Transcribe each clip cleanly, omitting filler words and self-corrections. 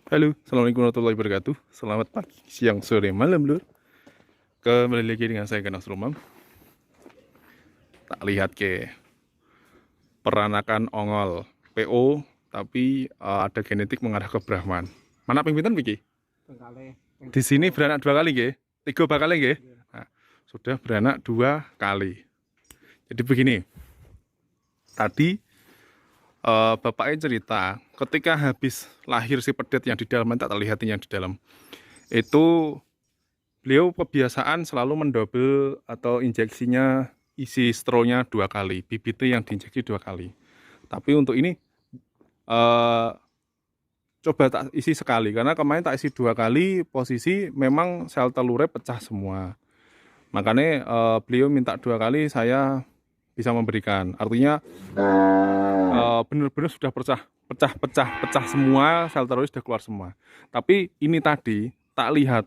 Halo, Assalamualaikum warahmatullahi wabarakatuh. Selamat pagi, siang, sore, malam, lur. Kembali lagi dengan saya Ganas Rumam. Tak lihat ke peranakan ongol PO, tapi ada genetik mengarah ke Brahman. Mana pimpinan Piki? Bengkale. Di sini beranak 2 kali, ke? 3 kali, ke? Nah, sudah beranak 2 kali. Jadi begini, tadi bapaknya cerita, ketika habis lahir si pedet yang di dalam, tak lihatin yang di dalam, itu beliau kebiasaan selalu mendobel atau injeksinya isi stronya 2 kali, bibitnya yang diinjeksi 2 kali. Tapi untuk ini eh, coba tak isi sekali, karena kemarin tak isi 2 kali, posisi memang sel telurnya pecah semua. Makanya beliau minta 2 kali saya bisa memberikan. Artinya benar-benar sudah pecah semua, sel telurnya sudah keluar semua. Tapi ini tadi tak lihat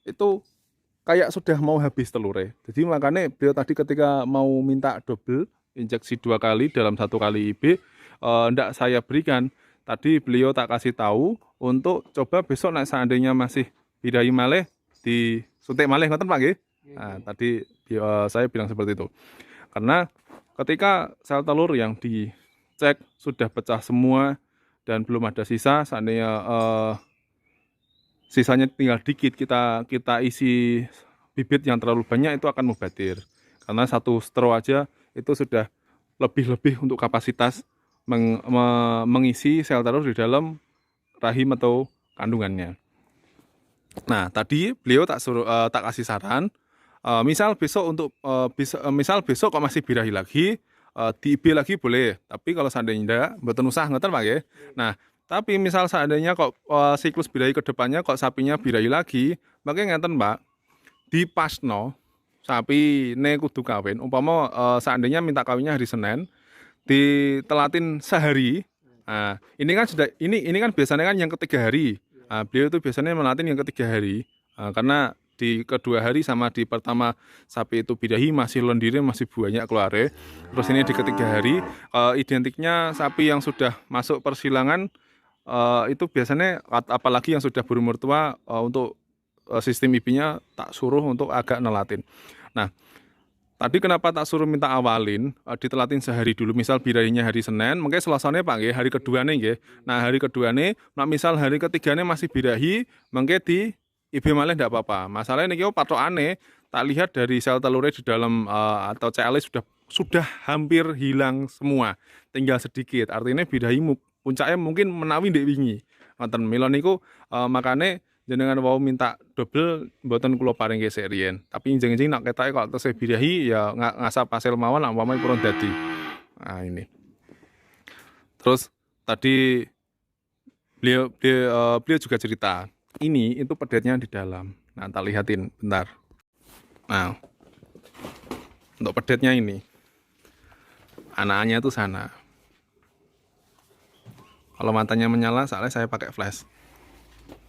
itu kayak sudah mau habis telurnya. Jadi makanya beliau tadi ketika mau minta double injeksi 2 kali dalam 1 kali IB, ndak saya berikan. Tadi beliau tak kasih tahu untuk coba besok nek seandainya masih bidai maleh disuntik maleh, ngoten Pak nggih? Nah, tadi saya bilang seperti itu. Karena ketika sel telur yang dicek sudah pecah semua dan belum ada sisa, seandainya sisanya tinggal dikit, kita isi bibit yang terlalu banyak, itu akan mubadir. Karena satu straw aja itu sudah lebih-lebih untuk kapasitas mengisi sel telur di dalam rahim atau kandungannya. Nah, tadi beliau tak kasih saran, misal besok misal besok kok masih birahi lagi, di IB lagi boleh. Tapi kalau seandainya enggak, mboten usah, ngoten Pak ya. Nah, tapi misal seandainya kok siklus birahi ke depannya kok sapinya birahi lagi, makanya ngeten Pak, dipasno sapi ne kudu kawin. Umpama seandainya minta kawinnya hari Senin, ditelatin sehari. Nah, ini kan biasanya kan yang ketiga hari. Nah, beliau itu biasanya melatin yang ketiga hari. Karena di kedua hari sama di pertama sapi itu bidahi masih londire, masih banyak keluarnya. Terus ini di ketiga hari identiknya sapi yang sudah masuk persilangan, itu biasanya apalagi yang sudah berumur tua, untuk sistem IB-nya tak suruh untuk agak nelatin. Nah, tadi kenapa tak suruh minta awalin, ditelatin sehari dulu, misal birahinya hari Senin, mungkin Selasane Pak nggih, hari kedua nih nggih. Nah, hari kedua nih, nah misal hari ketiganya masih birahi, mungkin di IB malih ndak apa-apa. Masalahnya niki patokane tak lihat dari sel telurnya di dalam atau CL sudah hampir hilang semua, tinggal sedikit. Artinya birahi puncaknya mungkin menawi ndek wingi. Ngoten mila niku makane jenengan mau minta double mboten kula paringke serien. Tapi injing-injing nak ketake kok tesih birahi ya ngasap hasil mawon nak umpamane purun dadi. Nah ini. Terus tadi beliau juga cerita, ini itu pedetnya di dalam. Nah, tak lihatin bentar. Nah, untuk pedetnya ini, anaknya tuh sana. Kalau matanya menyala, soalnya saya pakai flash.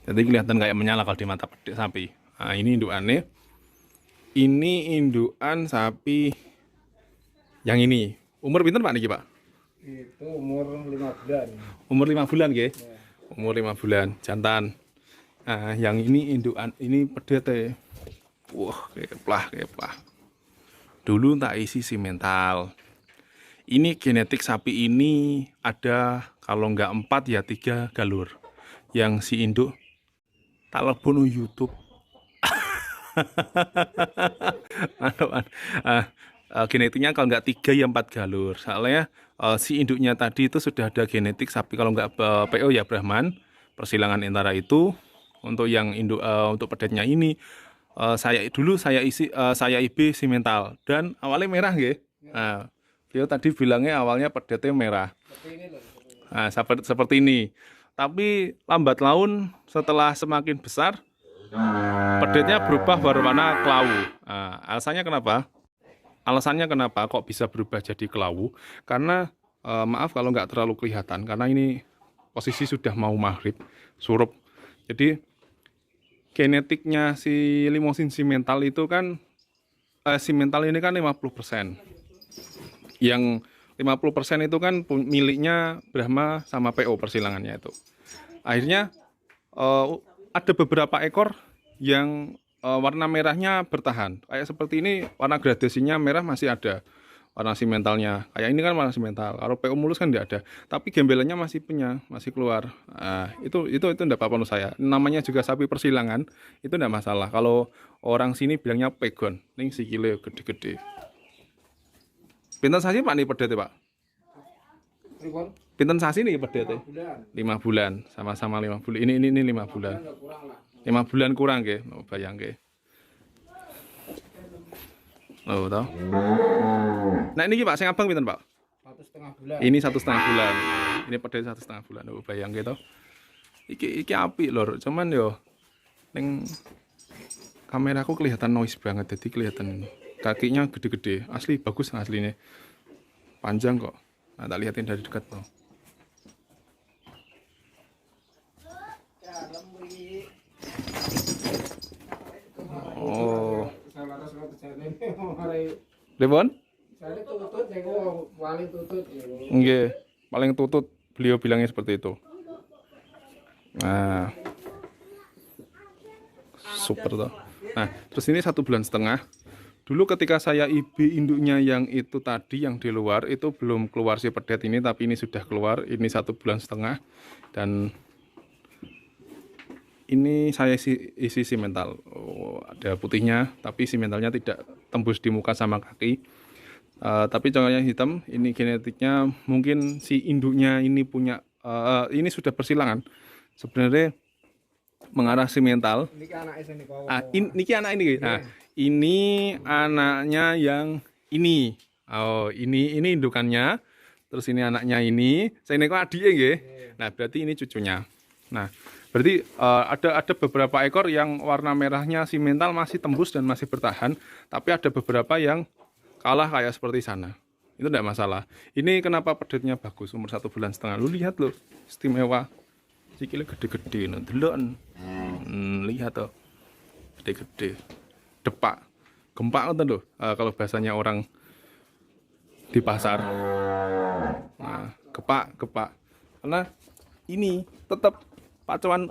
Jadi kelihatan kayak menyala kalau di mata pedet sapi. Nah, ini indukannya. Ini indukan sapi yang ini. Umur pinten Pak niki, Pak? Itu umur 5 bulan. Umur 5 bulan, nggih. Ya. Umur 5 bulan, jantan. Nah, yang ini indukan, ini pedete. Wah, keplah. Dulu tak isi simental. Ini genetik sapi ini ada kalau nggak 4 ya 3 galur. Yang si induk tak lebon YouTube. Genetiknya kalau nggak 3 ya 4 galur. Soalnya si induknya tadi itu sudah ada genetik sapi kalau nggak PO ya Brahman, persilangan antara itu. Untuk yang induk untuk pedetnya ini, saya IB simental dan awalnya merah nggih. Nah, dia tadi bilangnya awalnya pedetnya merah. Nah, seperti ini. Tapi lambat laun setelah semakin besar, pedetnya berubah berwarna kelawu. Nah, alasannya kenapa kok bisa berubah jadi kelawu? Karena maaf kalau nggak terlalu kelihatan, karena ini posisi sudah mau maghrib, surup. Jadi genetiknya si limosin simental itu kan, simental ini kan 50%. Yang 50% itu kan miliknya Brahma sama PO persilangannya itu. Akhirnya eh, ada beberapa ekor yang warna merahnya bertahan. Kayak seperti ini warna gradasinya merah masih ada. Warna simentalnya. Kayak ini kan warna simental. Kalau PU mulus kan tidak ada. Tapi gembelannya masih punya, masih keluar. Nah, itu enggak apa-apa menurut saya. Namanya juga sapi persilangan, itu enggak masalah. Kalau orang sini bilangnya pegon. Ning sikile gede-gede. Pinten sasi Pak nih pedete, Pak? Pripun? Pinten sasi nih pedete? Bulan. 5 bulan, sama-sama 5 bulan. Ini 5 bulan. Enggak kurang lah. 5 bulan kurang nggih, oh, bayang nggih. Oh, toh. Nah, ini Pak, sing abang pinten, Pak? 1,5 bulan. Ini 1,5 bulan. Ini pedhe 1,5 bulan. Oh, bayang gitu. Iki apik lho, cuman yo ning kameraku kelihatan noise banget, jadi kelihatan kakinya gede-gede. Asli bagus aslinya. Panjang kok. Nah, tak lihatin dari dekat tuh. Oh, Salah terus jane mari Devon? jane tutut niku paling tutut ya. Nggih, paling tutut beliau bilangnya seperti itu. Nah, super toh. Nah, terus ini 1,5 bulan. Dulu ketika saya IB induknya yang itu tadi yang di luar itu belum keluar si pedet ini, tapi ini sudah keluar. Ini 1,5 bulan dan ini saya isi simental. Oh, ada putihnya, tapi simentalnya tidak tembus di muka sama kaki. Tapi contohnya hitam, ini genetiknya mungkin si induknya ini punya, ini sudah persilangan. Sebenarnya mengarah simental. Niki anake sing niku. Niki anak ini. Nah, ini anaknya yang ini. Oh, ini indukannya. Terus ini anaknya ini. Saya ini kok adiknya nggih. Nah, berarti ini cucunya. Nah, berarti ada beberapa ekor yang warna merahnya simental masih tembus dan masih bertahan, tapi ada beberapa yang kalah kayak seperti sana. Itu tidak masalah. Ini kenapa pedetnya bagus, umur 1,5 bulan. Lu lihat loh, istimewa. Sikile gede-gede, no, delok. Lihat tuh, gede-gede. Depak, gempak kan loh. Kalau bahasanya orang di pasar. Nah, gepak. Karena ini tetap pacuan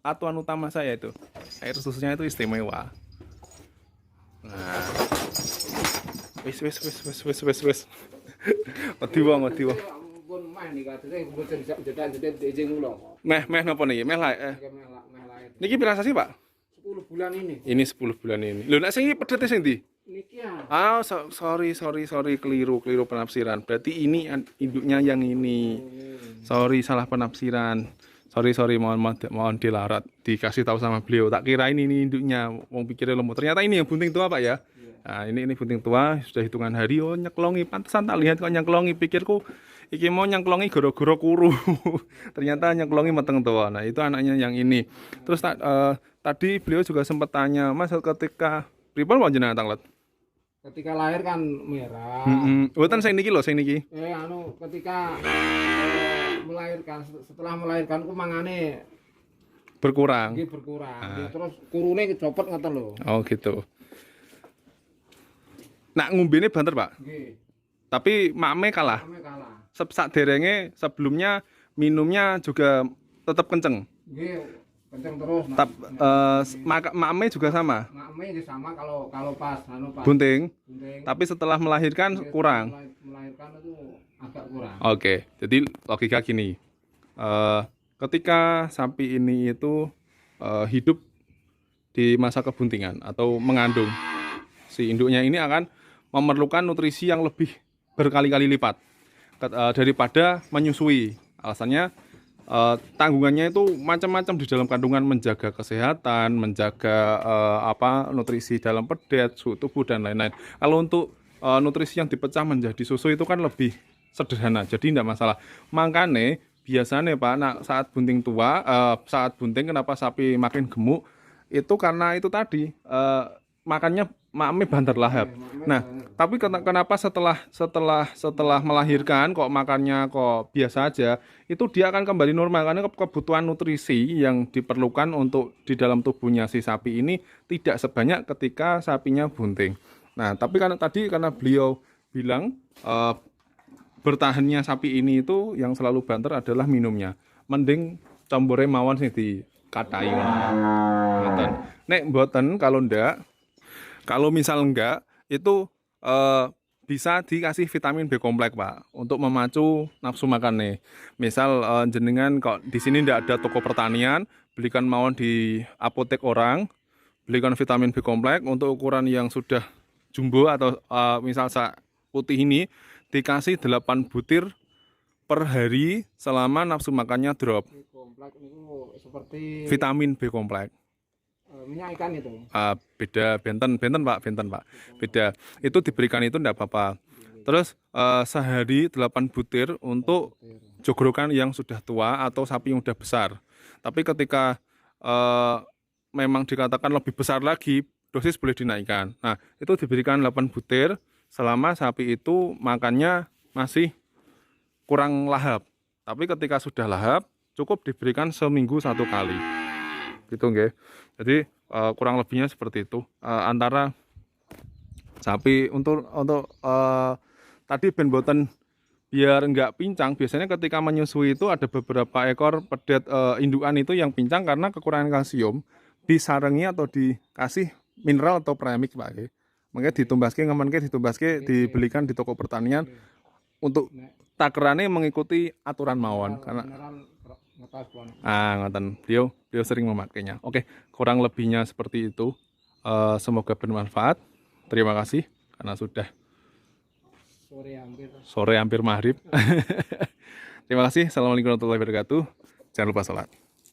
atuan utama saya itu air susunya itu istimewa. Nah, wis. Wedi wong. Pun meh nika dene mboten jedak-jedak dijing kula. Meh napa niki? Meh lae. Meh lair. Niki pirang sasi, Pak? 10 bulan ini. Ini 10 bulan ini. Lho nek sing iki pedete sing ndi? Niki ya. Sorry, keliru penafsiran. Berarti ini induknya yang ini. Sorry, salah penafsiran. Sorry, mohon dilarat. Dikasih tahu sama beliau. Tak kira ini induknya. Wong pikirnya lemot. Ternyata ini yang bunting tua, Pak ya. Nah, ini bunting tua, sudah hitungan hari. Oh, nyeklongi. Pantesan tak lihat kok nyeklongi. Pikirku iki mau nyeklongi goro-goro kuru. Ternyata nyeklongi mateng tua. Nah, itu anaknya yang ini. Terus tadi beliau juga sempat tanya, Mas, ketika pripun panjenengan tanglet? Ketika lahir kan merah. Mboten sing niki lho, sing niki. Ketika melahirkan, setelah melahirkan ku mangane Berkurang. nggih berkurang. Nggih, terus kurune kecopot ngoten lho. Oh, gitu. Nak ngombene banter, Pak. Nggih. Tapi makme kalah. Kami kalah. Saderenge sebelumnya minumnya juga tetap kenceng. Nggih, kenceng terus. Makme juga sama. Makme sama kalau pas Bunting. bunting. Tapi setelah melahirkan kurang. Melahirkan itu agak kurang. Oke, jadi logika gini. Ketika sapi ini itu hidup di masa kebuntingan atau mengandung, si induknya ini akan memerlukan nutrisi yang lebih berkali-kali lipat daripada menyusui. Alasannya tanggungannya itu macam-macam di dalam kandungan, menjaga kesehatan, menjaga nutrisi dalam pedet, suhu tubuh dan lain-lain. Kalau untuk nutrisi yang dipecah menjadi susu itu kan lebih sederhana, jadi tidak masalah. Makanya biasanya Pak, saat bunting tua, saat bunting kenapa sapi makin gemuk itu karena itu tadi makannya makme banter lahap. Nah, tapi kenapa setelah melahirkan kok makannya kok biasa aja, itu dia akan kembali normal karena kebutuhan nutrisi yang diperlukan untuk di dalam tubuhnya si sapi ini tidak sebanyak ketika sapinya bunting. Nah, tapi karena beliau bilang bertahannya sapi ini itu yang selalu banter adalah minumnya. Mending campure mawon sing katai ngoten. Nek mboten kalau misal enggak itu bisa dikasih vitamin B kompleks Pak untuk memacu nafsu makan nih. Misal jenengan kok di sini ndak ada toko pertanian, belikan mawon di apotek orang, belikan vitamin B kompleks untuk ukuran yang sudah jumbo atau misal putih ini dikasih 8 butir per hari selama nafsu makannya drop. Komplek itu seperti Vitamin B kompleks. minyak ikan itu. Beda benten Pak, beda. Itu diberikan itu enggak apa-apa. Terus sehari 8 butir untuk jogrokan yang sudah tua atau sapi yang sudah besar. Tapi ketika memang dikatakan lebih besar lagi, dosis boleh dinaikkan. Nah, itu diberikan 8 butir selama sapi itu makannya masih kurang lahap. Tapi ketika sudah lahap, cukup diberikan seminggu 1 kali. Gitu nggih. Jadi kurang lebihnya seperti itu. Antara sapi untuk tadi ben boten biar enggak pincang, biasanya ketika menyusui itu ada beberapa ekor pedet indukan itu yang pincang karena kekurangan kalsium, disarengi atau dikasih mineral atau premix Pak nggih. Mangke ditumbaske dibelikan di toko pertanian untuk takerane mengikuti aturan mawon karena ngoten. Beliau sering memakainya. Oke, kurang lebihnya seperti itu. Semoga bermanfaat. Terima kasih karena sudah sore hampir maghrib. Terima kasih. Assalamualaikum warahmatullahi wabarakatuh. Jangan lupa sholat.